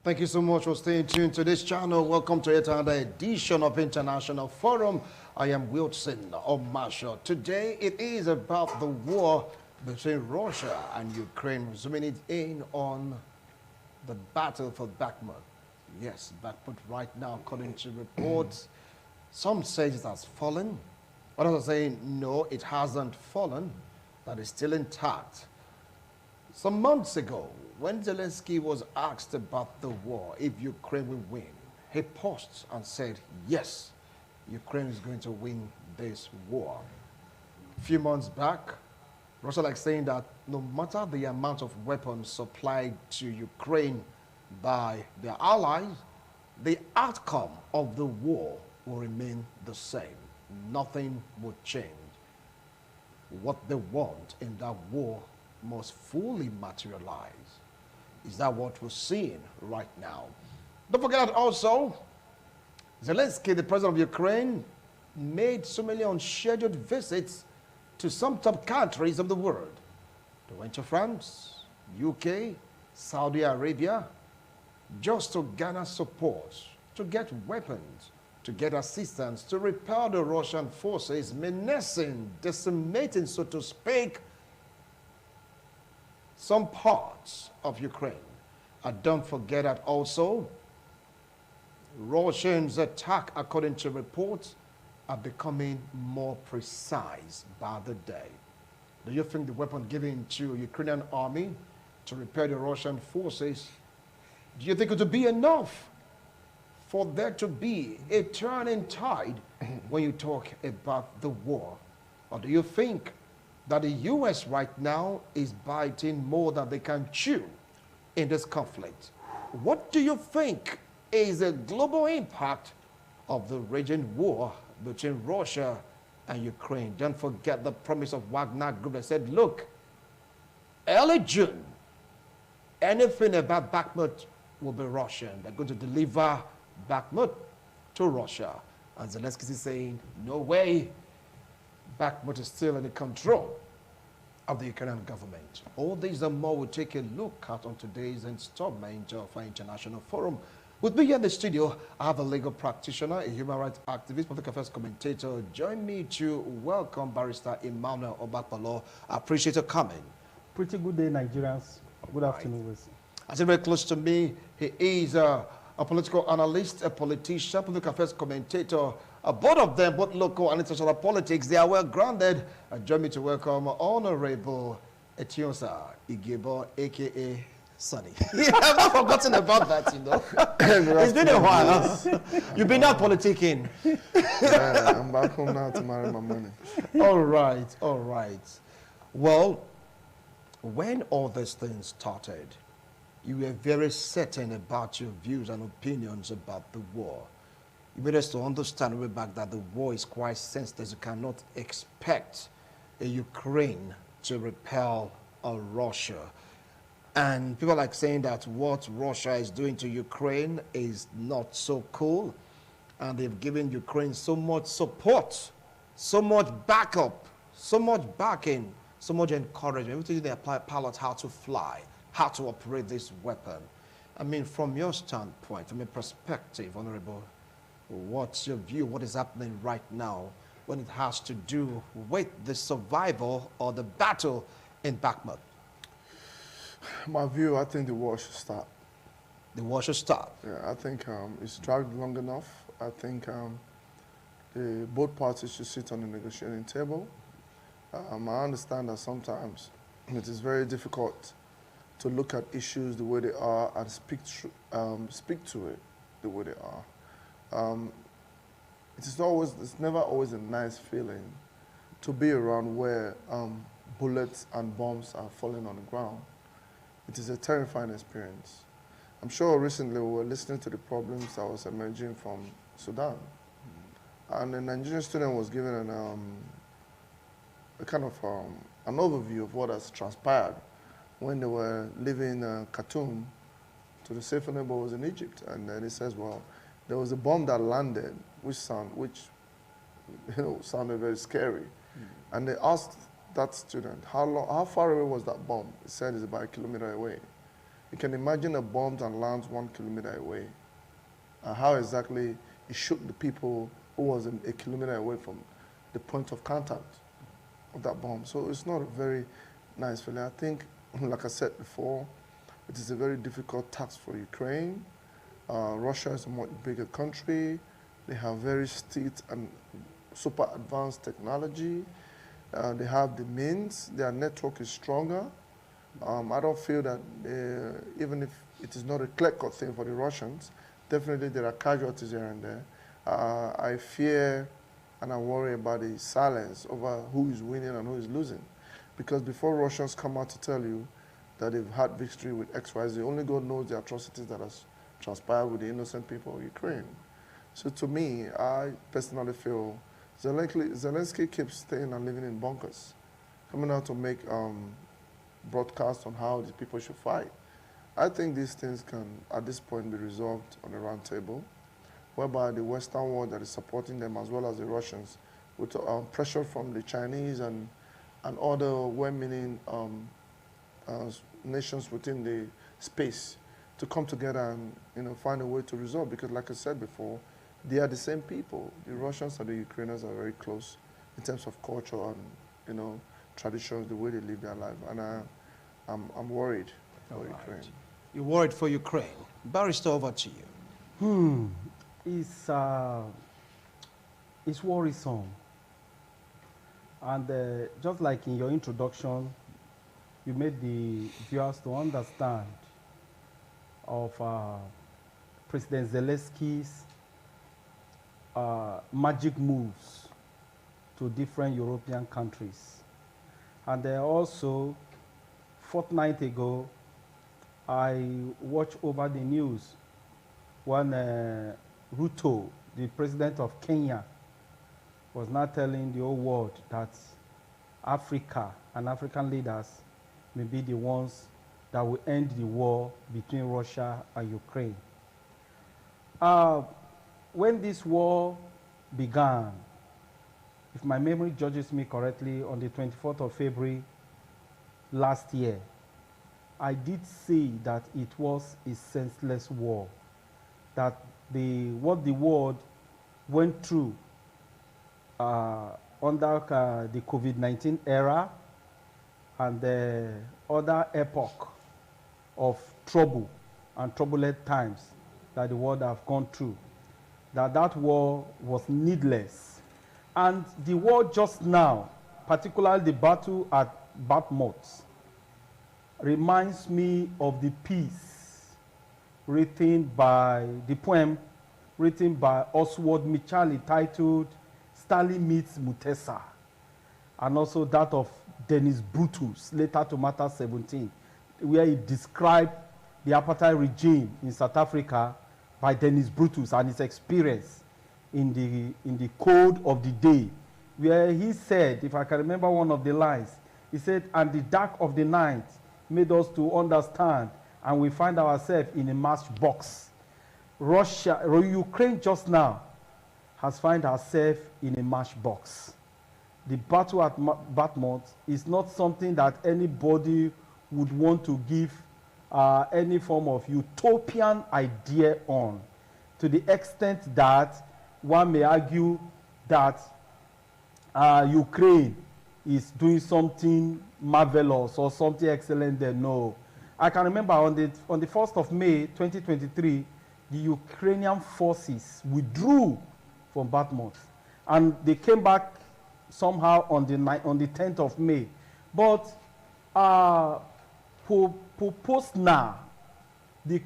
Thank you so much for staying tuned to this channel. Welcome to yet another edition of International Forum. I am Wilson Omasho. Today it is about the war between Russia and Ukraine, zooming it in on the battle for Bakhmut. Yes, Bakhmut right now, according to reports, some say it has fallen. Others are saying, no, it hasn't fallen, that is still intact. Some months ago, when Zelensky was asked about the war, if Ukraine will win, he paused and said, yes, Ukraine is going to win this war. A few months back, Russia like saying that no matter the amount of weapons supplied to Ukraine by their allies, the outcome of the war will remain the same. Nothing will change. What they want in that war must fully materialize. Is that what we're seeing right now? Don't forget that also, Zelensky, the president of Ukraine, made so many unscheduled visits to some top countries of the world. They went to France, UK, Saudi Arabia, just to garner support, to get weapons, to get assistance, to repel the Russian forces menacing, decimating, so to speak, some parts of Ukraine. And don't forget that also, Russians' attack, according to reports, are becoming more precise by the day. Do you think the weapon given to Ukrainian army to repel the Russian forces, do you think it would be enough for there to be a turning tide when you talk about the war? Or do you think that the U.S. right now is biting more than they can chew in this conflict? What do you think is the global impact of the raging war between Russia and Ukraine? Don't forget the promise of Wagner Group that said, look, early June, anything about Bakhmut will be Russian. They're going to deliver Bakhmut to Russia. And Zelensky is saying, no way. Bakhmut is still in the control of the Ukrainian government. All these and more will take a look at on today's installment of our International Forum. With me here in the studio, I have a legal practitioner, a human rights activist, public affairs commentator. Join me to welcome Barrister Emmanuel Obakpalo. I appreciate your coming. Pretty good day, Nigerians. Good afternoon, Wilson. I say very close to me, he is a political analyst, a politician, public affairs commentator. Both of them, both local and international politics, they are well grounded. Join me to welcome Honorable Etionsa Igebo, a.k.a. Sonny. I've not forgotten about that, you know. It's been a while. You've been out politicking. Yeah, I'm back home now to marry my money. All right, all right. Well, when all these things started, you were very certain about your views and opinions about the war. You made us to understand way back that the war is quite sensitive. You cannot expect a Ukraine to repel a Russia. And people like saying that what Russia is doing to Ukraine is not so cool. And they've given Ukraine so much support, so much backup, so much backing, so much encouragement. Everything they apply pilots how to fly, how to operate this weapon. I mean, from your standpoint, from your perspective, Honorable, what's your view? What is happening right now when it has to do with the survival or the battle in Bakhmut? My view, I think the war should start. The war should start. Yeah, I think it's dragged long enough. I think both parties should sit on the negotiating table. I understand that sometimes it is very difficult to look at issues the way they are and speak to it the way they are. It's never always a nice feeling to be around where bullets and bombs are falling on the ground. It is a terrifying experience. I'm sure recently we were listening to the problems that was emerging from Sudan. And a Nigerian student was given a kind of an overview of what has transpired when they were leaving Khartoum to the safer neighborhoods in Egypt. And then he says, well, there was a bomb that landed, which sounded very scary. And they asked that student, how far away was that bomb? He said it's about 1 kilometer away. You can imagine a bomb that lands 1 kilometer away. How exactly it shook the people who was a kilometer away from the point of contact of that bomb. So it's not a very nice feeling. I think, like I said before, it is a very difficult task for Ukraine. Russia is a much bigger country. They have very steep and super advanced technology. They have the means. Their network is stronger. I don't feel that even if it is not a clear-cut thing for the Russians, definitely there are casualties here and there. I fear and I worry about the silence over who is winning and who is losing. Because before Russians come out to tell you that they've had victory with XYZ, only God knows the atrocities that has transpired with the innocent people of Ukraine. So to me, I personally feel Zelensky keeps staying and living in bunkers, coming out to make broadcasts on how the people should fight. I think these things can, at this point, be resolved on a round table, whereby the Western world that is supporting them, as well as the Russians, with pressure from the Chinese and other well-meaning nations within the space to come together and find a way to resolve. Because, like I said before, they are the same people. The Russians and the Ukrainians are very close in terms of culture and traditions, the way they live their life. And I'm worried for Ukraine. You're worried for Ukraine. Barrister, over to you. It's worrisome. And just like in your introduction, you made the viewers to understand of President Zelensky's magic moves to different European countries. And also, fortnight ago, I watched over the news when Ruto, the president of Kenya, was now telling the whole world that Africa and African leaders may be the ones that will end the war between Russia and Ukraine. When this war began, if my memory judges me correctly, on the 24th of February last year, I did say that it was a senseless war, that what the world went through under the COVID-19 era and the other epoch of trouble and turbulent times that the world have gone through, that war was needless. And the war just now, particularly the battle at Bakhmut, reminds me of the piece written by, the poem written by Oswald Mitchell titled Stalin Meets Mutesa, and also that of Dennis Brutus, later Tomato 17, where he described the apartheid regime in South Africa by Dennis Brutus and his experience in the code of the day, where he said, if I can remember one of the lines, he said, "And the dark of the night made us to understand, and we find ourselves in a matchbox." Ukraine just now has found herself in a matchbox. The battle at Bakhmut is not something that anybody would want to give any form of utopian idea on, to the extent that one may argue that Ukraine is doing something marvelous or something excellent there. No. I can remember on the 1st of May 2023, the Ukrainian forces withdrew from Bakhmut, and they came back somehow on the 10th of May. But post now, the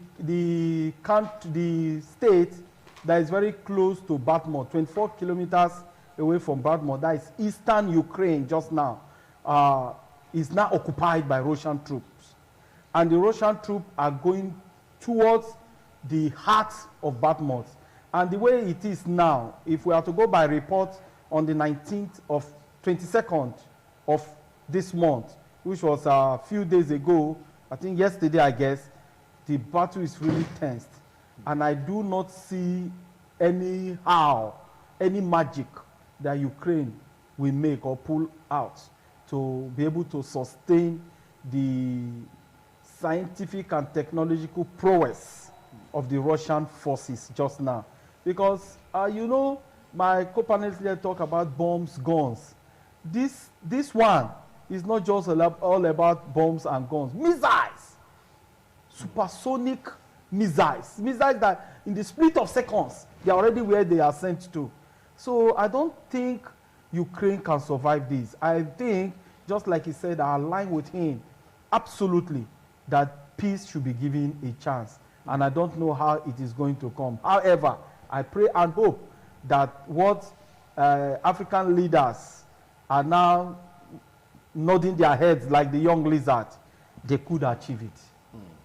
state that is very close to Bakhmut, 24 kilometers away from Bakhmut, that is eastern Ukraine just now, is now occupied by Russian troops. And the Russian troops are going towards the heart of Bakhmut. And the way it is now, if we are to go by report on the 22nd of this month, which was a few days ago, I think yesterday, I guess, the battle is really tensed. And I do not see any magic that Ukraine will make or pull out to be able to sustain the scientific and technological prowess of the Russian forces just now. Because, you know, my co-panelists here talk about bombs, guns. This one is not just all about bombs and guns. Missiles, supersonic missiles that in the split of seconds, they're already where they are sent to. So I don't think Ukraine can survive this. I think, just like he said, I align with him absolutely that peace should be given a chance. And I don't know how it is going to come. However, I pray and hope that what African leaders are now nodding their heads like the young lizard, they could achieve it.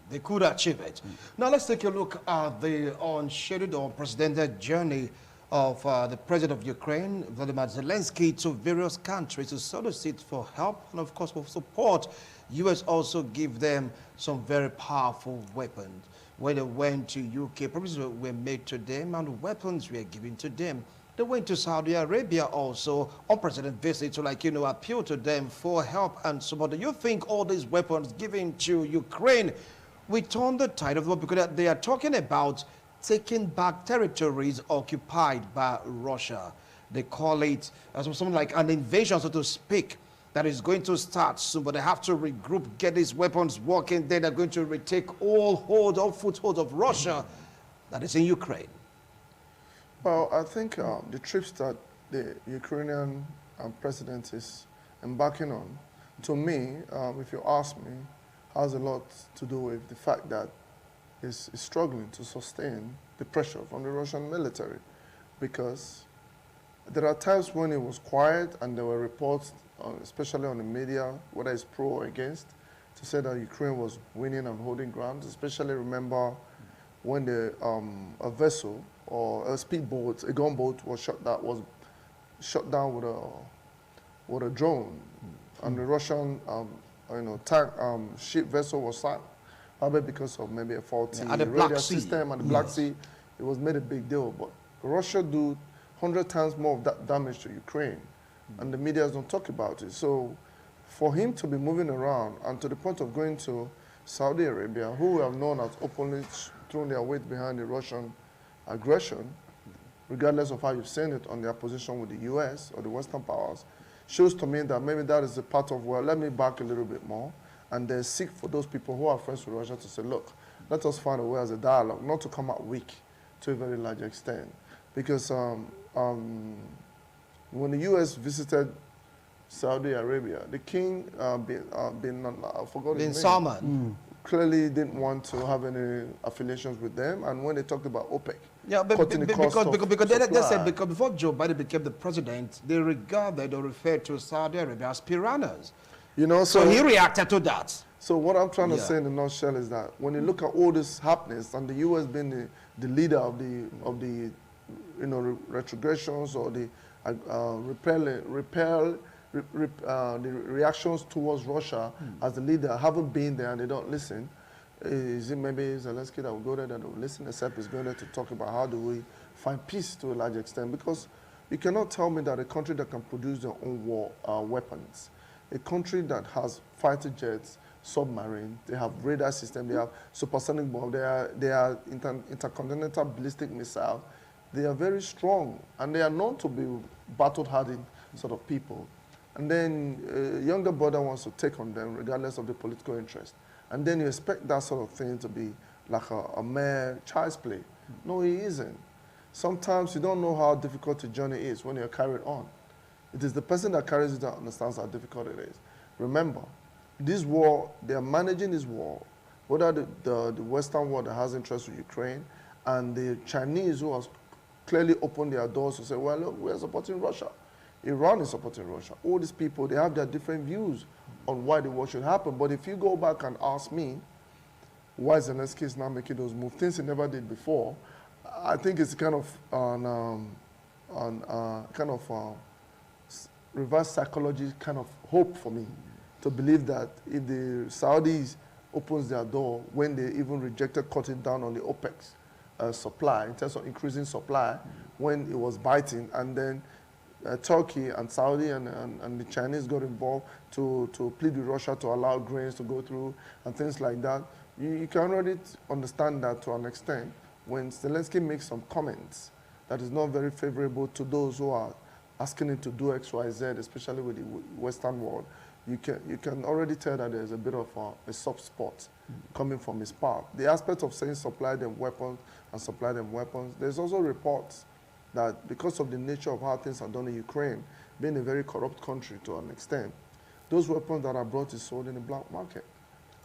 They could achieve it. Now let's take a look at the unscheduled or unprecedented journey of the president of Ukraine, Volodymyr Zelensky, to various countries to solicit for help and, of course, for support. U.S. also give them some very powerful weapons. When they went to UK, promises were made to them and weapons were given to them. They went to Saudi Arabia also, unprecedented visit to, like, appeal to them for help and support. Do you think all these weapons given to Ukraine will turn the tide of the war? Because they are talking about taking back territories occupied by Russia. They call it something like an invasion, so to speak, that is going to start soon, but they have to regroup, get these weapons working. Then they're going to retake all footholds of Russia that is in Ukraine. Well, I think the trips that the Ukrainian president is embarking on, to me, if you ask me, has a lot to do with the fact that he's struggling to sustain the pressure from the Russian military, because there are times when it was quiet and there were reports, especially on the media, whether it's pro or against, to say that Ukraine was winning and holding ground. Especially remember when a vessel or a speedboat, a gunboat was shot down with a drone, and the Russian ship vessel was sunk, probably because of maybe a faulty radar system and the Black Sea. It was made a big deal, but Russia do 100 times more of that damage to Ukraine, and the media don't talk about it. So for him to be moving around and to the point of going to Saudi Arabia, who we have known as openly thrown their weight behind the Russian aggression, regardless of how you've seen it on their position with the US or the Western powers, shows to me that maybe that is a part of, well, let me back a little bit more and then seek for those people who are friends with Russia to say, look, let us find a way as a dialogue, not to come out weak to a very large extent. Because when the US visited Saudi Arabia, the king, bin Salman, clearly didn't want to have any affiliations with them. And when they talked about OPEC, because they said, because before Joe Biden became the president, they regarded or referred to Saudi Arabia as piranhas. You know, so he reacted to that. So what I'm trying to say in a nutshell is that when you look at all this happenings and the U.S. being the leader of the retrogressions or the the reactions towards Russia as the leader haven't been there and they don't listen. Is it maybe Zelensky that will go there that will listen, except he's going there to talk about how do we find peace to a large extent? Because you cannot tell me that a country that can produce their own war weapons, a country that has fighter jets, submarine, they have radar system, they have supersonic bomb, they are intercontinental ballistic missile, they are very strong and they are known to be battle-hardened sort of people. And then a younger brother wants to take on them regardless of the political interest. And then you expect that sort of thing to be like a mere child's play. No, it isn't. Sometimes you don't know how difficult the journey is when you're carried on. It is the person that carries it that understands how difficult it is. Remember, this war, they are managing this war, whether the Western world that has interest with Ukraine and the Chinese who have clearly opened their doors to say, well, look, we are supporting Russia. Iran is supporting Russia. All these people, they have their different views on why the war should happen. But if you go back and ask me why Zelensky is now making those moves, things he never did before, I think it's kind of reverse psychology kind of hope for me to believe that if the Saudis opens their door when they even rejected cutting down on the OPEC supply in terms of increasing supply when it was biting, and then Turkey and Saudi and the Chinese got involved to plead with Russia to allow grains to go through and things like that. You can already understand that to an extent when Zelensky makes some comments that is not very favorable to those who are asking him to do X, Y, Z, especially with the Western world. You can already tell that there's a bit of a soft spot coming from his part. The aspect of saying supply them weapons and supply them weapons, there's also reports that because of the nature of how things are done in Ukraine, being a very corrupt country to an extent, those weapons that are brought is sold in the black market.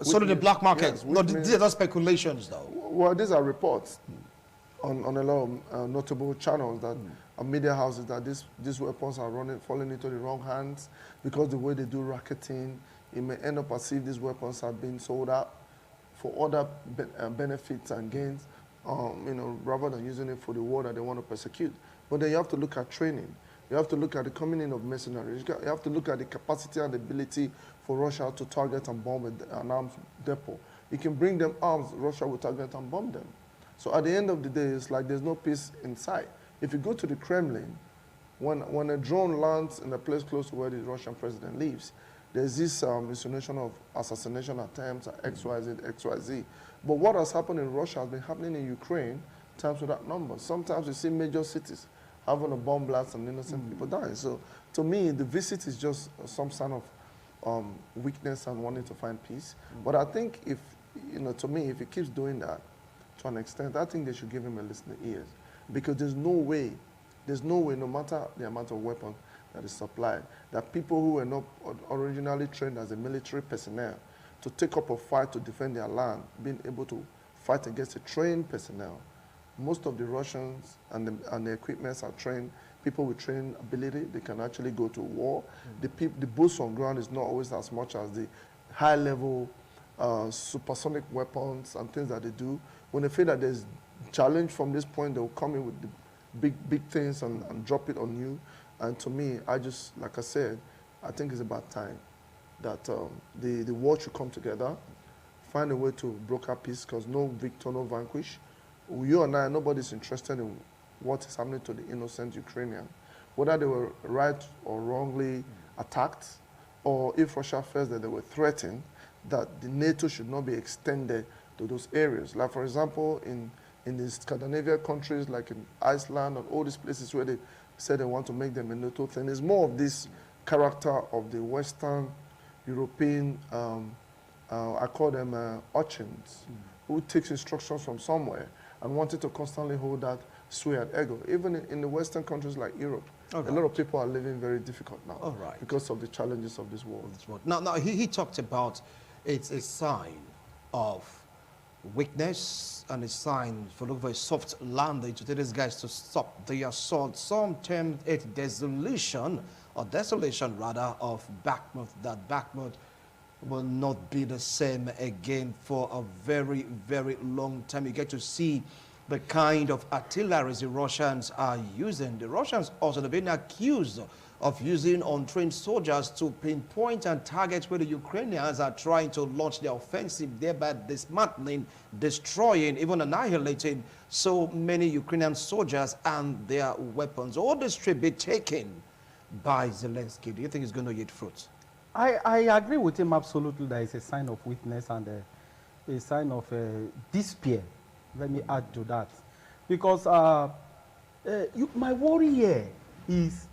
Sold in the black market? Yes, no, these are not speculations, though. Well, these are reports on a lot of notable channels that media houses that these weapons are falling into the wrong hands because the way they do racketing, it may end up as if these weapons are being sold out for other benefits and gains, you know, rather than using it for the war that they want to persecute. But then you have to look at training. You have to look at the coming in of mercenaries. You have to look at the capacity and the ability for Russia to target and bomb an arms depot. You can bring them arms, Russia will target and bomb them. So at the end of the day, it's like there's no peace in sight. If you go to the Kremlin, when a drone lands in a place close to where the Russian president lives, there's this insinuation of assassination attempts at XYZ, XYZ. But what has happened in Russia has been happening in Ukraine times without number. Sometimes you see major cities having a bomb blast and innocent people dying. So to me, the visit is just some sign of weakness and wanting to find peace. But I think if, you know, to me, if he keeps doing that, to an extent, I think they should give him a listening ears. Because there's no way, no matter the amount of weapons that is supplied, that people who were not originally trained as a military personnel to take up a fight to defend their land, being able to fight against a trained personnel. Most of the Russians and the equipments are trained, people with training ability, they can actually go to war. The boots on ground is not always as much as the high-level supersonic weapons and things that they do. When they feel that there's challenge from this point, they'll come in with the big things and drop it on you. And to me, like I said, I think it's about time that the world should come together, find a way to broker peace, because no victor, no vanquish. You and I, nobody's interested in what is happening to the innocent Ukrainian, whether they were right or wrongly attacked, or if Russia feels that they were threatened, that the NATO should not be extended to those areas. Like, for example, in the Scandinavian countries, like in Iceland and all these places where they say they want to make them a NATO thing, it's more of this character of the Western European, I call them urchins, who takes instructions from somewhere and wanted to constantly hold that sway and ego. Even in the Western countries like Europe, a lot of people are living very difficult now because of the challenges of this world. Now he talked about it's a sign of weakness and a sign for look for a soft landing to tell these guys to stop the assault. Some termed it desolation of Bakhmut, that Bakhmut will not be the same again for a very, very long time. You get to see the kind of artillery the Russians are using. The Russians also have been accused of using untrained soldiers to pinpoint and target where the Ukrainians are trying to launch their offensive, thereby dismantling, destroying, even annihilating so many Ukrainian soldiers and their weapons. All this should be taken by Zelensky. Do you think it's going to yield fruit? I agree with him absolutely that it's a sign of weakness and a sign of despair. Let me add to that. Because my worry here is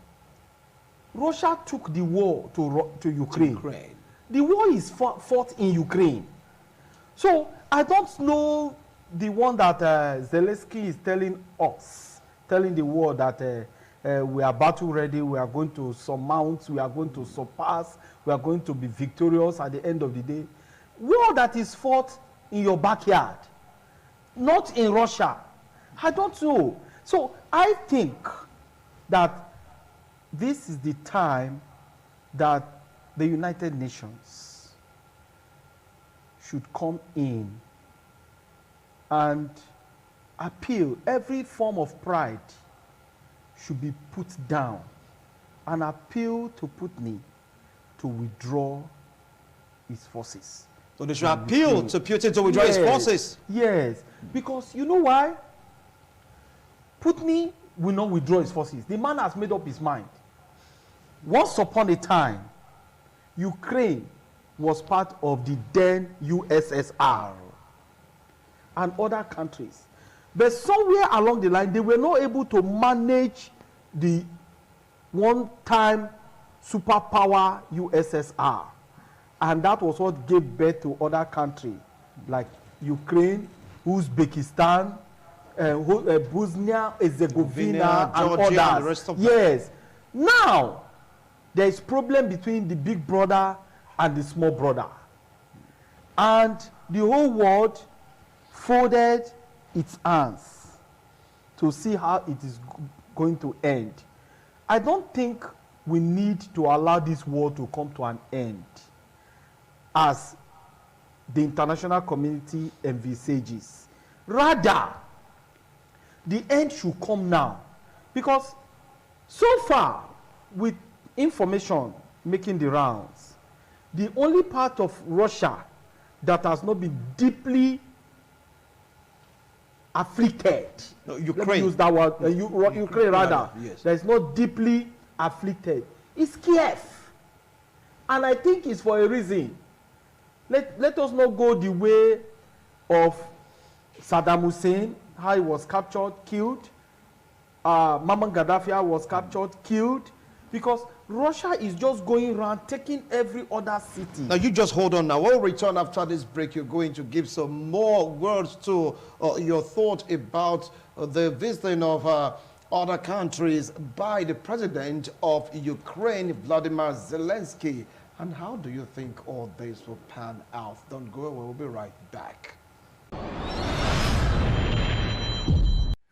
Russia took the war to Ukraine. The war is fought in Ukraine. So I don't know the one that Zelensky is telling us, telling the world that we are battle ready, we are going to surmount, we are going to surpass, we are going to be victorious at the end of the day. War that is fought in your backyard, not in Russia. I don't know. So I think that this is the time that the United Nations should come in and appeal. Every form of pride should be put down and appeal to Putin to withdraw his forces. So they should appeal to Putin to withdraw his forces? Yes, because you know why? Putin will not withdraw his forces. The man has made up his mind. Once upon a time, Ukraine was part of the then USSR and other countries. But somewhere along the line, they were not able to manage the one-time superpower USSR. And that was what gave birth to other countries like Ukraine, Uzbekistan, Bosnia, Herzegovina, and Georgia, others. and the rest of them. Yes. Now, there is problem between the big brother and the small brother. And the whole world folded its hands to see how it is going to end. I don't think we need to allow this war to come to an end as the international community envisages. Rather, the end should come now. Because so far, with information making the rounds, the only part of Russia that has not been deeply afflicted, No, Ukraine. let me use that word, Ukraine rather, yes. that is not deeply afflicted, is Kiev. And I think it's for a reason. Let us not go the way of Saddam Hussein, how he was captured, killed. Muammar Gaddafi was captured, killed. Because Russia is just going around taking every other city. Now, you just hold on now. We'll return after this break. You're going to give some more words to your thought about the visiting of other countries by the president of Ukraine, Vladimir Zelensky. And how do you think all this will pan out? Don't go away. We'll be right back.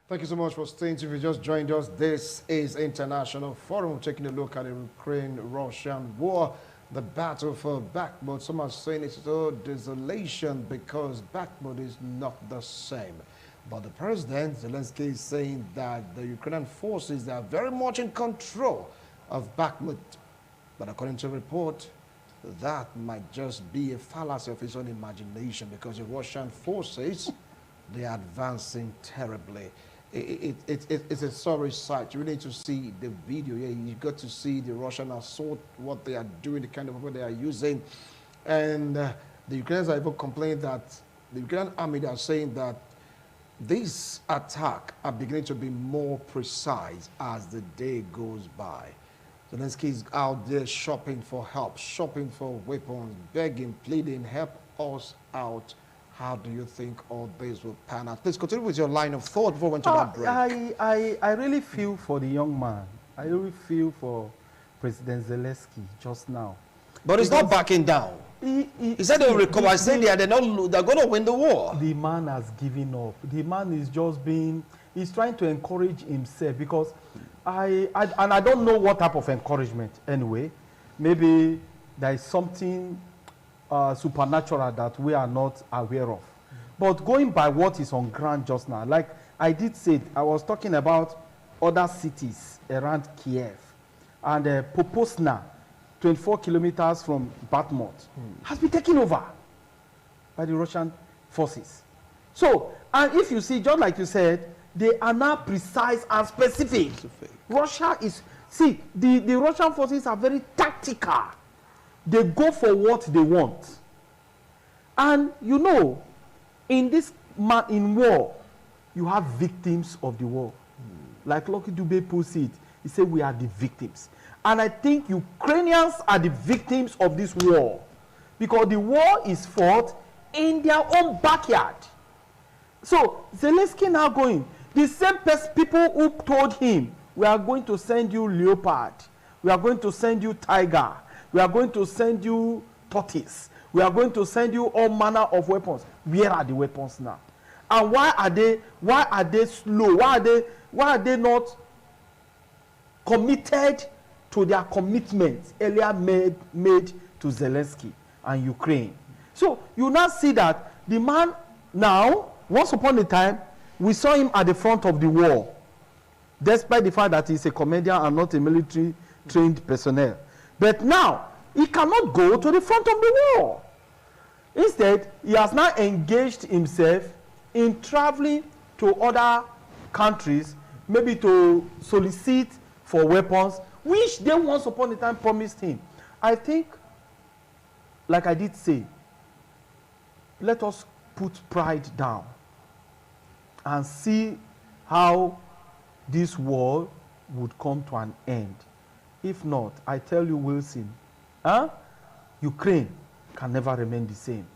Thank you so much for staying. If you just joined us, this is International Forum, taking a look at the Ukraine-Russian war, the battle for Bakhmut. Some are saying it's a desolation because Bakhmut is not the same. But the president, Zelensky, is saying that the Ukrainian forces are very much in control of Bakhmut. But according to a report, that might just be a fallacy of his own imagination because the Russian forces, they are advancing terribly. It's a sorry sight. You really need to see the video. Yeah, you got to see the Russian assault, what they are doing, the kind of weapon they are using. And the Ukrainians are even complaining that the Ukrainian army, they are saying that this attack are beginning to be more precise as the day goes by. Zelensky is out there shopping for help, shopping for weapons, begging, pleading, help us out. How do you think all this will pan out? Please continue with your line of thought before we went to that break. I really feel for the young man. I really feel for President Zelensky just now. But he's not backing down. He said they'll recover. I said they're going to win the war. The man has given up. The man is just he's trying to encourage himself because and I don't know what type of encouragement anyway. Maybe there is something supernatural that we are not aware of. But going by what is on ground just now, like I did say, I was talking about other cities around Kiev. And Popasna, 24 kilometers from Bakhmut, has been taken over by the Russian forces. So, and if you see, just like you said, they are now precise and specific. Russia is, see, the Russian forces are very tactical. They go for what they want. And you know, in war, you have victims of the war. Like Lucky Dube puts it, he said we are the victims. And I think Ukrainians are the victims of this war. Because the war is fought in their own backyard. So Zelensky now going, the same people who told him, we are going to send you leopard, we are going to send you tiger, we are going to send you tortoise, we are going to send you all manner of weapons. Where are the weapons now? And why are they slow? Why are they not committed to their commitments earlier made to Zelensky and Ukraine? So you now see that the man now, once upon a time, we saw him at the front of the war, despite the fact that he's a comedian and not a military trained personnel. But now, he cannot go to the front of the war. Instead, he has now engaged himself in traveling to other countries, maybe to solicit for weapons, which they once upon a time promised him. I think, like I did say, let us put pride down and see how this war would come to an end. If not, I tell you, Wilson, Ukraine can never remain the same,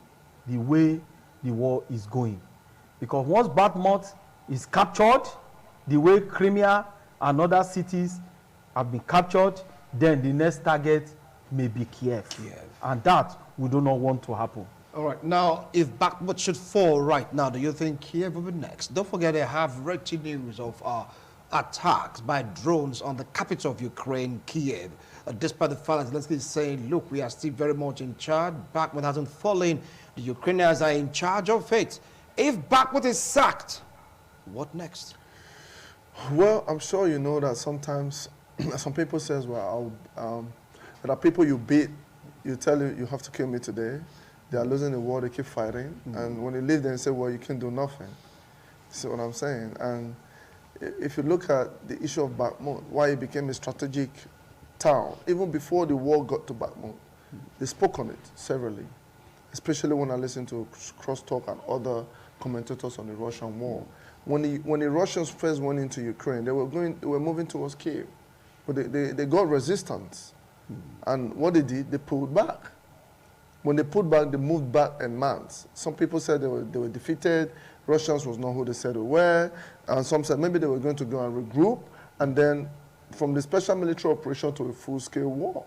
the way the war is going. Because once Bakhmut is captured, the way Crimea and other cities have been captured, then the next target may be Kiev. And that we do not want to happen. All right, now, if Bakhmut should fall right now, do you think Kiev will be next? Don't forget they have wretched news of attacks by drones on the capital of Ukraine, Kiev. Despite the fact that Zelensky is saying, look, we are still very much in charge. Bakhmut hasn't fallen. The Ukrainians are in charge of it. If Bakhmut is sacked, what next? Well, I'm sure you know that sometimes some people says, well, there are people you beat, you tell you have to kill me today. They are losing the war, they keep fighting. And when you leave them, say, well, you can do nothing. See what I'm saying? And if you look at the issue of Bakhmut, why it became a strategic town, even before the war got to Bakhmut, they spoke on it severally, especially when I listened to Crosstalk and other commentators on the Russian war. When the Russians first went into Ukraine, they were moving towards Kiev, but they got resistance. And what they did, they pulled back. When they pulled back, they moved back en masse. Some people said they were defeated. Russians was not who they said they were. And some said maybe they were going to go and regroup. And then from the special military operation to a full-scale war.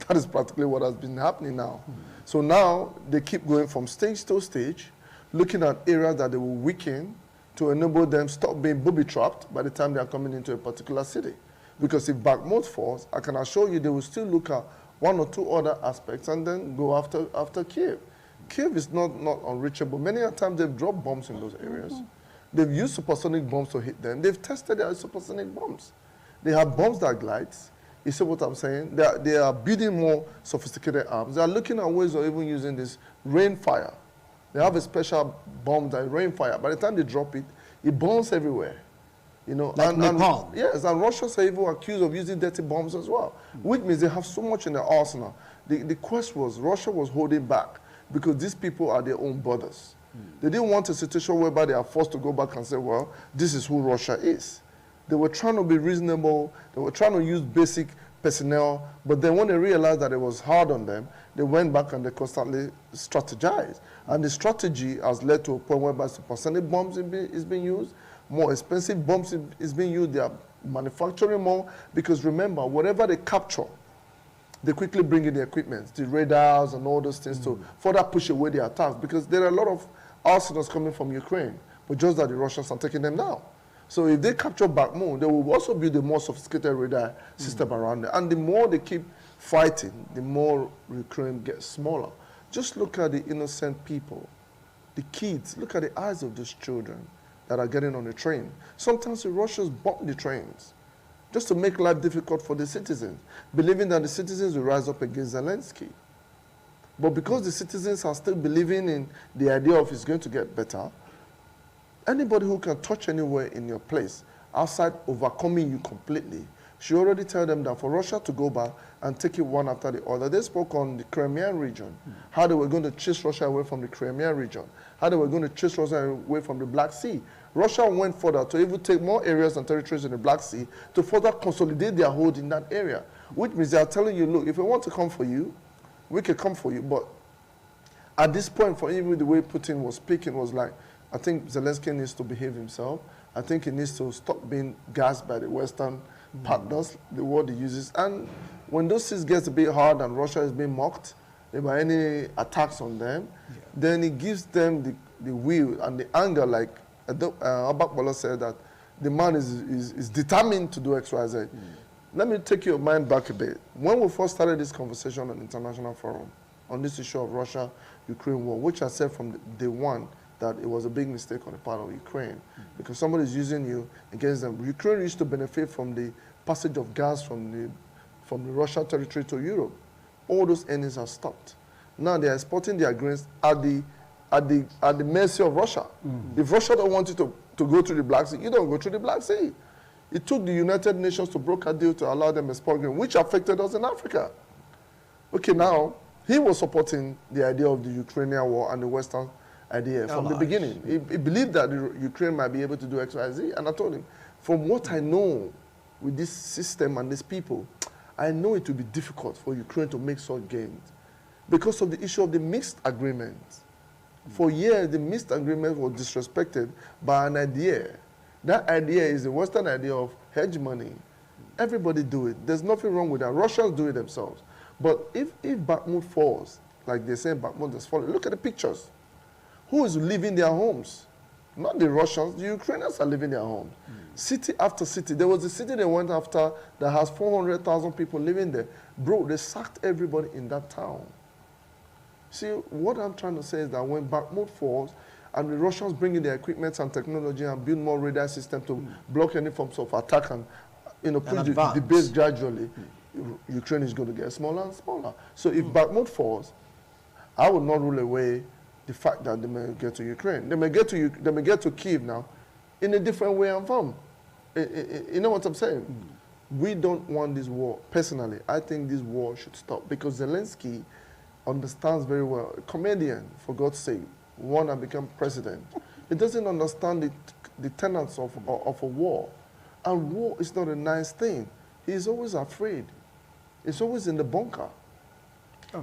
That is practically what has been happening now. So now they keep going from stage to stage, looking at areas that they will weaken to enable them stop being booby-trapped by the time they are coming into a particular city. Because if Bakhmut falls, I can assure you they will still look at one or two other aspects and then go after Kiev. Kiev is not unreachable. Many a times they've dropped bombs in those areas. They've used supersonic bombs to hit them. They've tested their supersonic bombs. They have bombs that glides. You see what I'm saying? They are building more sophisticated arms. They are looking at ways of even using this rain fire. They have a special bomb that rain fire. By the time they drop it, it burns everywhere. You know, like napalm. Yes, and Russians are even accused of using dirty bombs as well, which means they have so much in their arsenal. The quest was Russia was holding back because these people are their own brothers. They didn't want a situation whereby they are forced to go back and say, well, this is who Russia is. They were trying to be reasonable. They were trying to use basic personnel. But then when they realized that it was hard on them, they went back and they constantly strategized. And the strategy has led to a point whereby supersonic bombs is being used. More expensive bombs is being used. They are manufacturing more because remember, whatever they capture, they quickly bring in the equipment, the radars and all those things to further push away the attacks because there are a lot of arsenals coming from Ukraine, but just that the Russians are taking them down. So if they capture Bakhmut, they will also build a more sophisticated radar system around it. And the more they keep fighting, the more Ukraine gets smaller. Just look at the innocent people, the kids. Look at the eyes of those children that are getting on the train. Sometimes the Russians bomb the trains just to make life difficult for the citizens, believing that the citizens will rise up against Zelensky. But because the citizens are still believing in the idea of it's going to get better, anybody who can touch anywhere in your place outside overcoming you completely, she already tell them that for Russia to go back and take it one after the other. They spoke on the Crimean region, how they were going to chase Russia away from the Crimean region, how they were going to chase Russia away from the Black Sea. Russia went further to even take more areas and territories in the Black Sea to further consolidate their hold in that area, which means they are telling you, look, if we want to come for you, we can come for you. But at this point, for even the way Putin was speaking was like, I think Zelensky needs to behave himself. I think he needs to stop being gassed by the Western partners, the word he uses. And when those things get a bit hard and Russia is being mocked by any attacks on them, then it gives them the will and the anger, like Abakbola said, that the man is determined to do X, Y, Z. Let me take your mind back a bit. When we first started this conversation on the international forum on this issue of Russia-Ukraine war, which I said from day one, that it was a big mistake on the part of Ukraine because somebody is using you against them. Ukraine used to benefit from the passage of gas from the Russian territory to Europe. All those earnings are stopped. Now they are exporting their grains at the mercy of Russia. If Russia don't want you to go through the Black Sea, you don't go through the Black Sea. It took the United Nations to broker a deal to allow them export grain, which affected us in Africa. Okay, now, he was supporting the idea of the Ukrainian war and the Western idea from the beginning. He believed that Ukraine might be able to do X, Y, Z, and I told him, from what I know with this system and these people, I know it will be difficult for Ukraine to make such gains because of the issue of the mixed agreement. For years, the mixed agreement was disrespected by an idea. That idea is the Western idea of hegemony. Everybody do it. There's nothing wrong with that. Russians do it themselves. But if Bakhmut falls, like they say Bakhmut has fallen, look at the pictures. Who is leaving their homes? Not the Russians, the Ukrainians are leaving their homes. City after city. There was a city they went after that has 400,000 people living there. Bro, they sacked everybody in that town. See, what I'm trying to say is that when Bakhmut falls, and the Russians bring in their equipment and technology and build more radar systems to block any forms of attack and push the base gradually, Ukraine is going to get smaller and smaller. So if Bakhmut falls, I would not rule away the fact that they may get to Ukraine. They may get to Kyiv now in a different way and form. You know what I'm saying? We don't want this war. Personally, I think this war should stop because Zelensky understands very well, a comedian, for God's sake, won and become president. He doesn't understand the tenets of a war. And war is not a nice thing. He's always afraid. He's always in the bunker.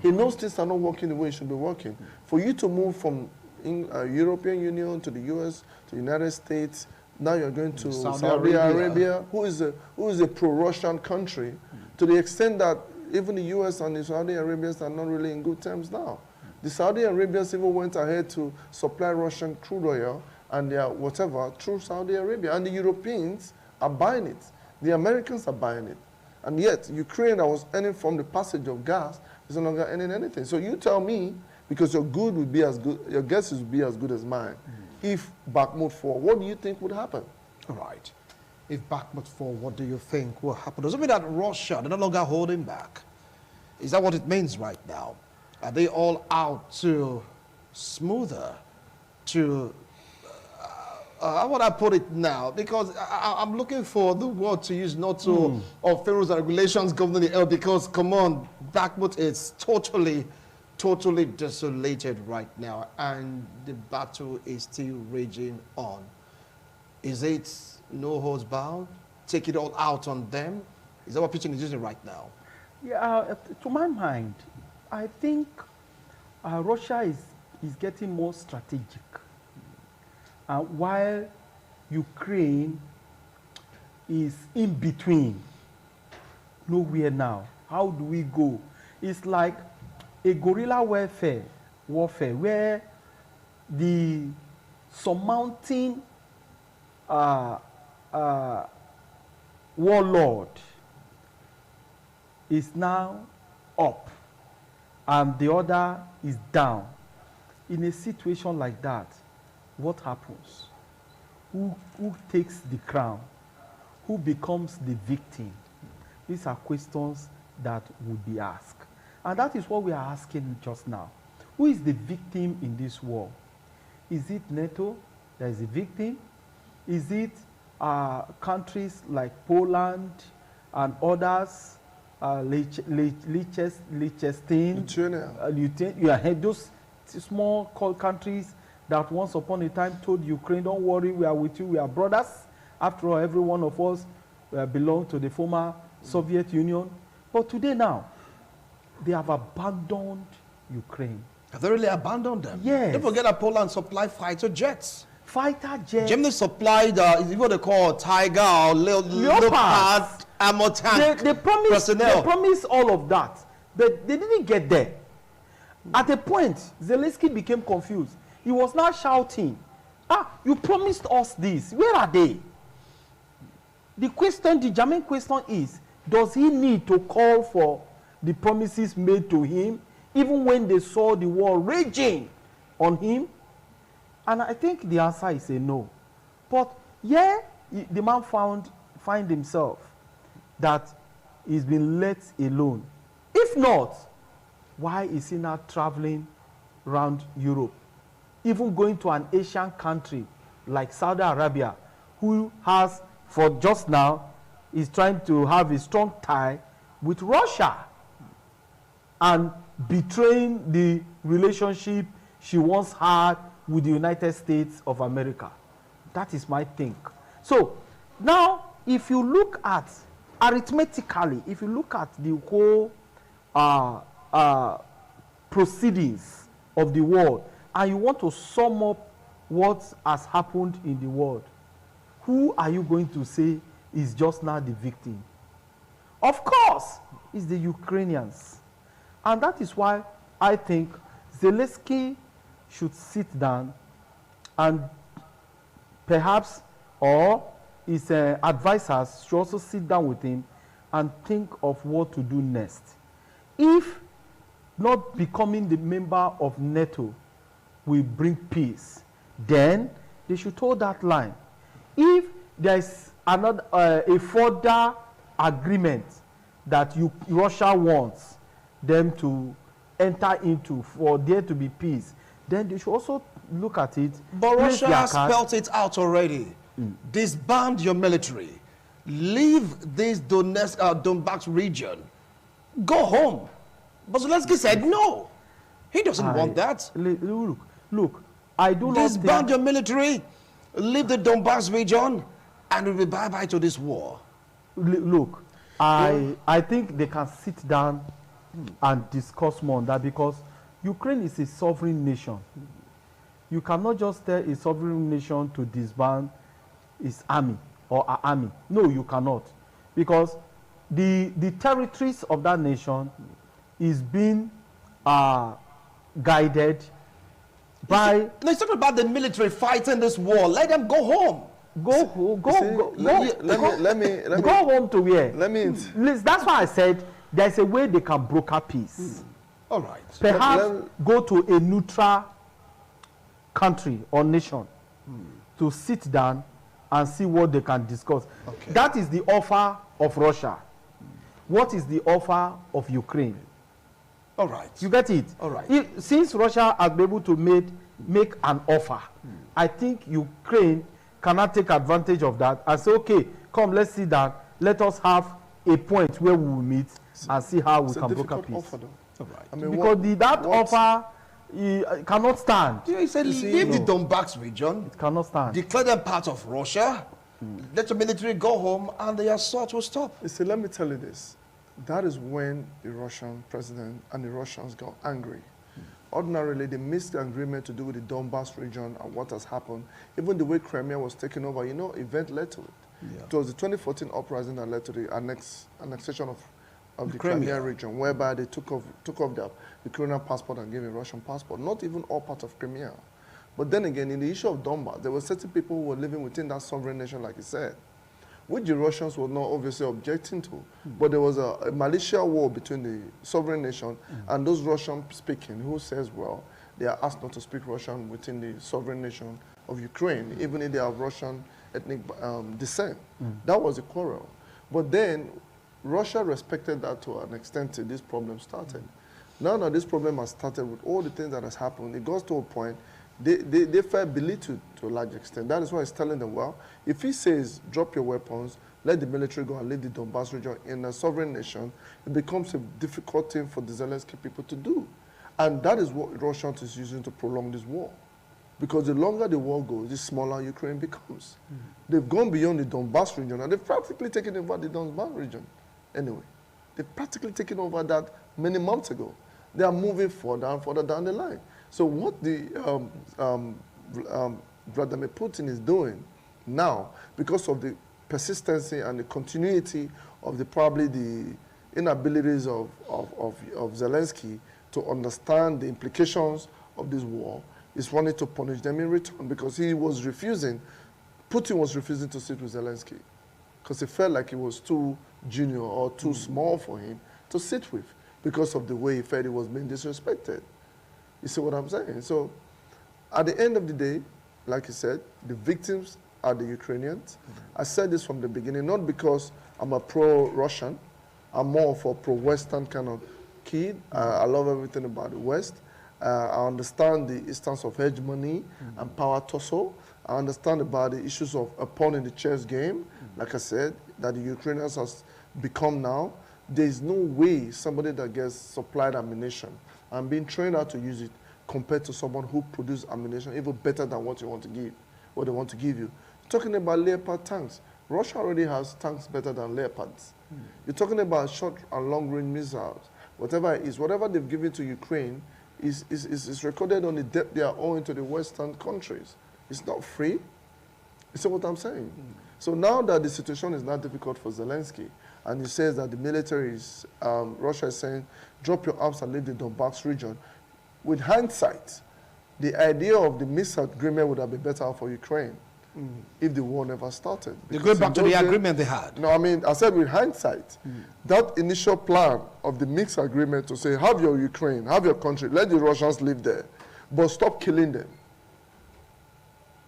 He knows things are not working the way it should be working. For you to move from European Union to the US, to the United States, now you're going to Saudi Arabia, who is a pro-Russian country, to the extent that even the US and the Saudi Arabians are not really in good terms now. The Saudi Arabians even went ahead to supply Russian crude oil and their whatever through Saudi Arabia. And the Europeans are buying it. The Americans are buying it. And yet, Ukraine that was earning from the passage of gas is no longer earning anything. So you tell me, because your guess will be as good as mine. If Bakhmut fall, what do you think would happen? All right. If Bakhmut fall, what do you think will happen? Does it mean that Russia, they're no longer holding back? Is that what it means right now? Are they all out to smoother, to, how would I put it now? Because I'm looking for the word to use, not to, of Pharaoh's regulations governing the earth, because, come on, Bakhmut is totally desolated right now, and the battle is still raging on. Is it no holds barred? Take it all out on them? Is that what Putin is using right now? Yeah, to my mind, I think Russia is getting more strategic. While Ukraine is in between, nowhere now. How do we go? It's like a guerrilla warfare where the surmounting warlord is now up and the other is down. In a situation like that, what happens? Who takes the crown? Who becomes the victim? These are questions that will be asked. And that is what we are asking just now. Who is the victim in this war? Is it NATO that is the victim? Is it countries like Poland and others, Liechtenstein, those small countries that once upon a time told Ukraine, don't worry, we are with you, we are brothers. After all, every one of us belong to the former Soviet Union. But today now, they have abandoned Ukraine. Have they really abandoned them? Yes. Don't forget that Poland supplied fighter jets. Fighter jets. Germany supplied, is what they call Tiger or Leopard armor tank they personnel. They promised all of that, but they didn't get there. At a point, Zelensky became confused. He was now shouting, you promised us this. Where are they? The German question is, does he need to call for the promises made to him, even when they saw the war raging on him? And I think the answer is a no. But yeah, the man find himself that he's been let alone. If not, why is he now traveling around Europe? Even going to an Asian country like Saudi Arabia, who has for just now, is trying to have a strong tie with Russia and betraying the relationship she once had with the United States of America. That is my think. So now, if you look at arithmetically, if you look at the whole proceedings of the world, and you want to sum up what has happened in the world, who are you going to say is just now the victim? Of course, it's the Ukrainians. And that is why I think Zelensky should sit down and perhaps, or his advisors should also sit down with him and think of what to do next. If not becoming the member of NATO will bring peace, then they should toe that line. If there is another a further agreement that Russia wants them to enter into for there to be peace, then they should also look at it. But Russia has spelled it out already. Disband your military. Leave this Donbass region. Go home. But Zelensky said no. He doesn't want that. Look, I do not disband your military, leave the Donbass region, and we'll be bye-bye to this war. Look, I think they can sit down and discuss more on that, because Ukraine is a sovereign nation. You cannot just tell a sovereign nation to disband its army or our army. No, you cannot. Because the territories of that nation is being guided by... No, it's talking about the military fighting this war. Let them go home. Go home to where? That's why I said there's a way they can broker peace. All right. Perhaps go to a neutral country or nation to sit down and see what they can discuss. Okay. That is the offer of Russia. What is the offer of Ukraine? All right. You get it? All right. Since Russia has been able to make an offer, I think Ukraine cannot take advantage of that and say, okay, come, let's sit down. Let us have a point where we will meet and see how we can broker peace. Offer, all right. I mean, because that offer cannot stand. Yeah, he said leave the Donbass region. It cannot stand. Declare them part of Russia. Let the military go home and the assault will stop. You see, let me tell you this. That is when the Russian president and the Russians got angry. Ordinarily, they missed the agreement to do with the Donbass region and what has happened. Even the way Crimea was taken over, event led to it. Yeah. It was the 2014 uprising that led to the annexation of the Crimea region, whereby they took off the Ukrainian passport and gave a Russian passport. Not even all parts of Crimea. But then again, in the issue of Donbass, there were certain people who were living within that sovereign nation, like you said, which the Russians were not obviously objecting to. But there was a militia war between the sovereign nation and those Russian speaking who says, well, they are asked not to speak Russian within the sovereign nation of Ukraine, even if they have Russian ethnic descent. That was a quarrel. But then Russia respected that to an extent till this problem started. Now that this problem has started with all the things that has happened, it goes to a point they felt belittled to a large extent. That is why he's telling them, well, if he says, drop your weapons, let the military go and lead the Donbass region in a sovereign nation, it becomes a difficult thing for the Zelensky people to do. And that is what Russia is using to prolong this war. Because the longer the war goes, the smaller Ukraine becomes. They've gone beyond the Donbass region, and they've practically taken over the Donbass region. Anyway, they've practically taken over that many months ago. They are moving further and further down the line. So what the Vladimir Putin is doing now, because of the persistency and the continuity of probably the inabilities of Zelensky to understand the implications of this war, is wanting to punish them in return, because Putin was refusing to sit with Zelensky, because he felt like he was too junior or too small for him to sit with, because of the way he felt he was being disrespected. You see what I'm saying? So at the end of the day, like you said, the victims are the Ukrainians. I said this from the beginning, not because I'm a pro-Russian. I'm more of a pro-Western kind of kid. I love everything about the West. I understand the instance of hegemony and power tussle. I understand about the issues of a pawn in the chess game, like I said, that the Ukrainians has become now. There is no way somebody that gets supplied ammunition and being trained how to use it compared to someone who produces ammunition even better than what you want to give, what they want to give you. Talking about Leopard tanks, Russia already has tanks better than Leopards. You're talking about short and long-range missiles, whatever it is, whatever they've given to Ukraine is recorded on the debt they are owing to the Western countries. It's not free. You see what I'm saying? So now that the situation is not difficult for Zelensky, and he says that the military is, Russia is saying, drop your arms and leave the Donbass region. With hindsight, the idea of the missile agreement would have been better for Ukraine if the war never started. They go back to the agreement they had. No, I mean, I said with hindsight, that initial plan of the mixed agreement to say, have your Ukraine, have your country, let the Russians live there, but stop killing them,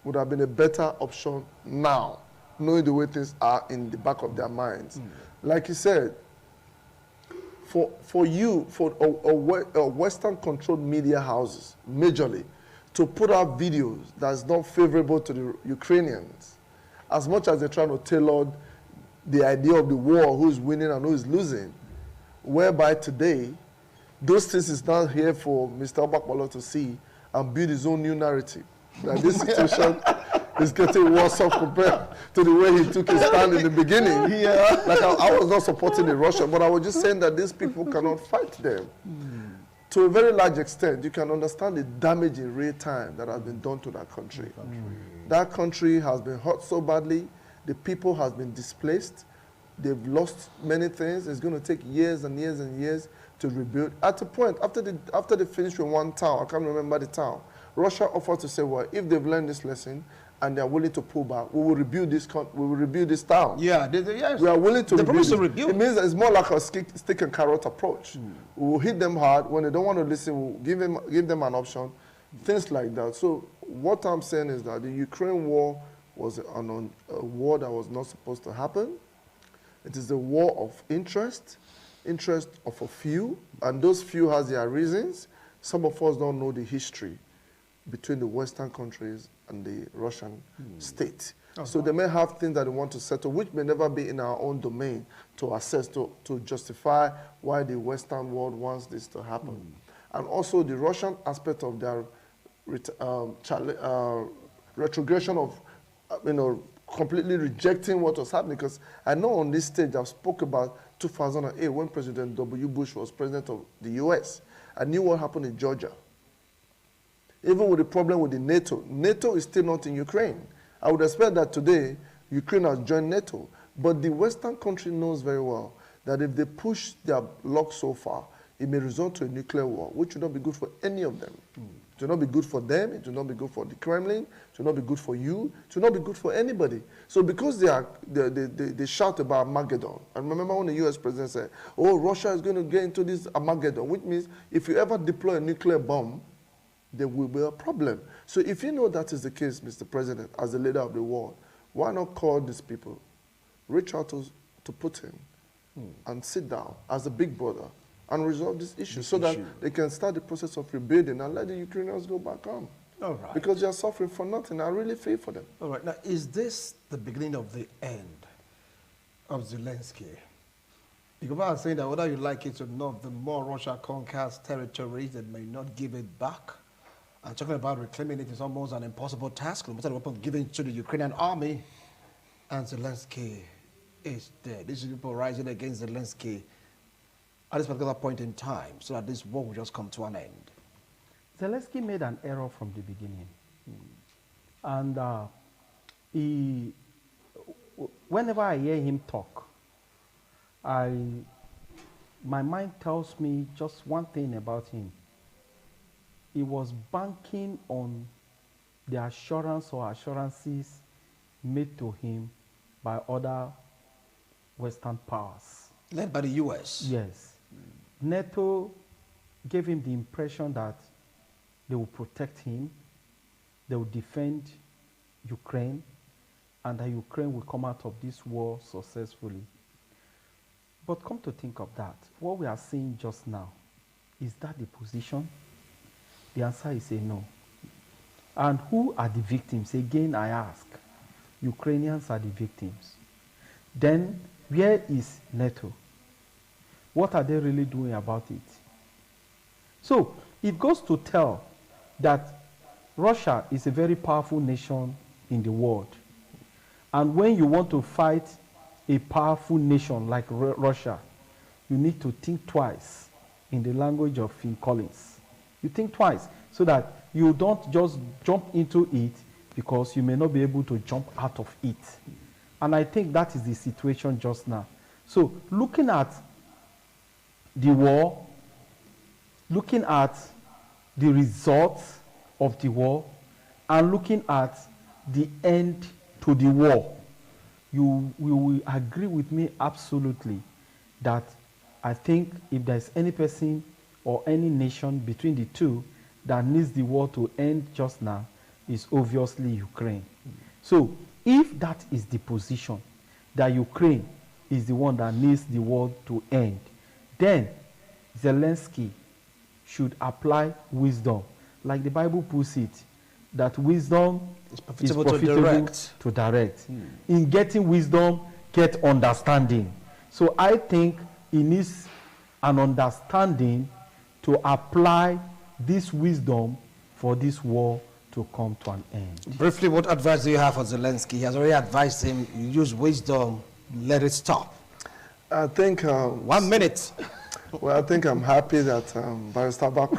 would have been a better option now, knowing the way things are in the back of their minds. Like you said, for a Western-controlled media houses, majorly, to put out videos that's not favorable to the Ukrainians, as much as they're trying to tailor the idea of the war, who's winning and who is losing, whereby today, those things is not here for Mr. Bakhmut to see and build his own new narrative. That this situation is getting worse off compared to the way he took his stand in the beginning. Yeah. Like I was not supporting the Russia, but I was just saying that these people cannot fight them. To a very large extent, you can understand the damage in real time that has been done to that country. That country has been hurt so badly. The people has been displaced. They've lost many things. It's going to take years and years and years to rebuild. At a point, after they finish with one town, I can't remember the town, Russia offered to say, well, if they've learned this lesson and they're willing to pull back, we will rebuild this town. Yeah, yes. We are willing to rebuild. It means it's more like a stick and carrot approach. We will hit them hard. When they don't want to listen, we'll give them an option, things like that. So what I'm saying is that the Ukraine war was a war that was not supposed to happen. It is a war of interest of a few, and those few has their reasons. Some of us don't know the history between the Western countries and the Russian state. So they may have things that they want to settle, which may never be in our own domain to assess, to justify why the Western world wants this to happen. And also the Russian aspect of their retrogression of, completely rejecting what was happening. Because I know on this stage I've spoke about 2008 when President W. Bush was president of the US. I knew what happened in Georgia. Even with the problem with the NATO, NATO is still not in Ukraine. I would expect that today, Ukraine has joined NATO. But the Western country knows very well that if they push their luck so far, it may result to a nuclear war, which would not be good for any of them. It will not be good for them, it will not be good for the Kremlin, it will not be good for you, it will not be good for anybody. So because they shout about Armageddon, and remember when the US president said, oh, Russia is going to get into this Armageddon, which means if you ever deploy a nuclear bomb, there will be a problem. So if you know that is the case, Mr. President, as the leader of the world, why not call these people, reach out to Putin, and sit down as a big brother and resolve this issue so that they can start the process of rebuilding and let the Ukrainians go back home. All right. Because they are suffering for nothing. I really feel for them. All right. Now, is this the beginning of the end of Zelensky? Because I was saying that whether you like it or not, the more Russia conquers territories, they may not give it back. And talking about reclaiming it is almost an impossible task. Most of the weapons given to the Ukrainian army, and Zelensky is dead. These people rising against Zelensky at this particular point in time, so that this war will just come to an end. Zelensky made an error from the beginning. And whenever I hear him talk, my mind tells me just one thing about him. He was banking on the assurance or assurances made to him by other Western powers. Led by the US? Yes. NATO gave him the impression that they will protect him, they will defend Ukraine, and that Ukraine will come out of this war successfully. But come to think of that, what we are seeing just now, is that the position? The answer is a no. And who are the victims? Again, I ask. Ukrainians are the victims. Then, where is NATO? What are they really doing about it? So, it goes to tell that Russia is a very powerful nation in the world. And when you want to fight a powerful nation like Russia, you need to think twice in the language of Phil Collins. You think twice so that you don't just jump into it because you may not be able to jump out of it. And I think that is the situation just now. So looking at the war, looking at the results of the war, and looking at the end to the war, you will agree with me absolutely that I think if there's any person or any nation between the two that needs the war to end just now, is obviously Ukraine. So if that is the position, that Ukraine is the one that needs the war to end, then Zelensky should apply wisdom. Like the Bible puts it, that wisdom is profitable to direct. In getting wisdom, get understanding. So I think he needs an understanding to apply this wisdom for this war to come to an end. Briefly, what advice do you have for Zelensky? He has already advised him, use wisdom, let it stop. I think... 1 minute. Well, I think I'm happy that Barrister Bakhmut...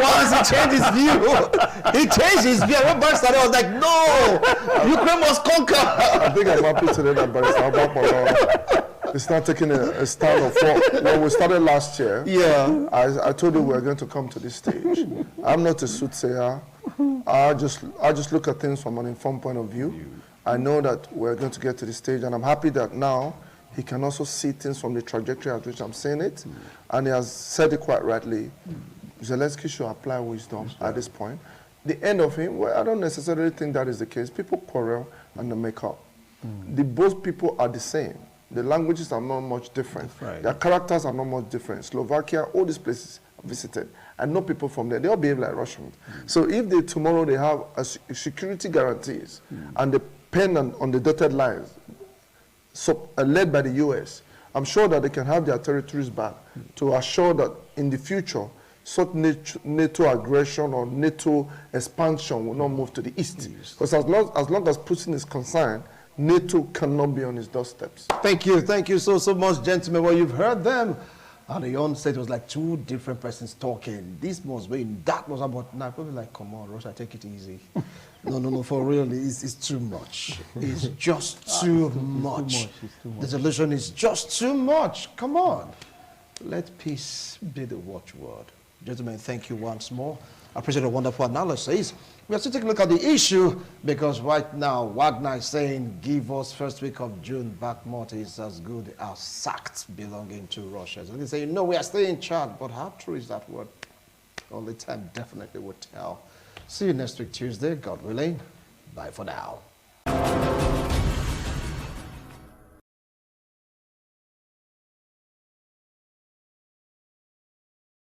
Once he changed his view, he changed his view. When Barrister started, I was like, no, Ukraine must conquer. I think I'm happy today that Barrister Bakhmut is not taking a stand of what when we started last year. Yeah. I told you we were going to come to this stage. I'm not a soothsayer. I just look at things from an informed point of view. I know that we're going to get to this stage, and I'm happy that now he can also see things from the trajectory at which I'm saying it. And he has said it quite rightly. Zelensky should apply wisdom at this point. The end of him, well, I don't necessarily think that is the case. People quarrel and they make up. Both people are the same. The languages are not much different. Right. Their characters are not much different. Slovakia, all these places I visited. I know people from there. They all behave like Russians. So if tomorrow they have security guarantees and they pen on the dotted lines, led by the US, I'm sure that they can have their territories back to assure that in the future, such NATO aggression or NATO expansion will not move to the east. Because as long as Putin is concerned, NATO cannot be on his doorsteps. Thank you so much, gentlemen. Well, you've heard them. And the onset was like two different persons talking. This must be, that was about, now probably like, come on, Russia, take it easy. No, for real, it's too much. It's just too much. The solution is just too much. Come on. Let peace be the watchword. Gentlemen, thank you once more. I appreciate a wonderful analysis. We have to take a look at the issue because right now Wagner is saying, give us first week of June, Bakhmut is as good as sacked belonging to Russia. So they say, no, we are still in charge. But how true is that word? Only time definitely will tell. See you next week, Tuesday, God willing. Bye for now.